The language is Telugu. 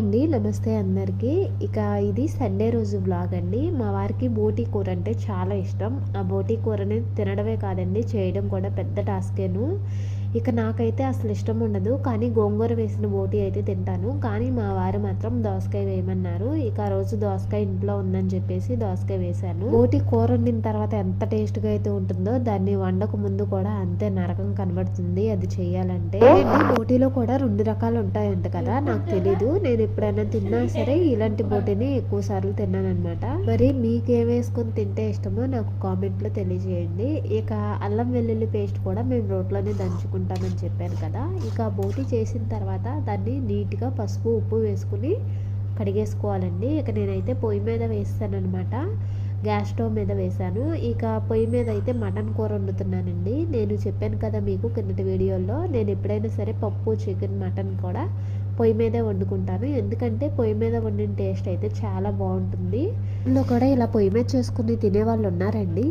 అండి, నమస్తే అందరికీ. ఇక ఇది సండే రోజు వ్లాగ్ అండి. మా వారికి బోటీ కూర అంటే చాలా ఇష్టం. ఆ బోటీ కూరని తినడమే కాదండి, చేయడం కూడా పెద్ద టాస్కేను. ఇక నాకైతే అసలు ఇష్టం ఉండదు, కానీ గోంగూర వేసిన బోటీ అయితే తింటాను. కానీ మా వారు మాత్రం దోసకాయ వేయమన్నారు. ఇక ఆ రోజు దోసకాయ ఇంట్లో ఉందని చెప్పేసి దోసకాయ వేశాను. బోటీ కూర వండిన తర్వాత ఎంత టేస్ట్గా అయితే ఉంటుందో, దాన్ని వండక ముందు కూడా అంతే నరకం కనబడుతుంది అది చెయ్యాలంటే. బోటీలో కూడా 2 రకాలు ఉంటాయంట కదా, నాకు తెలీదు. నేను ఎప్పుడైనా తిన్నా సరే ఇలాంటి బోటీని ఎక్కువ సార్లు తిన్నాను అనమాట. మరి మీకేం వేసుకొని తింటే ఇష్టమో నాకు కామెంట్లో తెలియజేయండి. ఇక అల్లం వెల్లుల్లి పేస్ట్ కూడా మేము రోట్లోనే దంచుకుంటామని చెప్పాను కదా. ఇక బోటీ చేసిన తర్వాత దాన్ని నీట్గా పసుపు ఉప్పు వేసుకుని కడిగేసుకోవాలండి. ఇక నేనైతే పొయ్యి మీద వేస్తాను అనమాట, గ్యాస్ స్టవ్ మీద వేశాను. ఇక పొయ్యి మీద అయితే మటన్ కూర వండుతున్నానండి. నేను చెప్పాను కదా మీకు కిందటి వీడియోలో, నేను ఎప్పుడైనా సరే పప్పు చికెన్ మటన్ కూడా పొయ్యి మీదే వండుకుంటాను. ఎందుకంటే పొయ్యి మీద వండిన టేస్ట్ అయితే చాలా బాగుంటుంది. ఇందులో కూడా ఇలా పొయ్యి మీద చేసుకుని తినేవాళ్ళు ఉన్నారండి.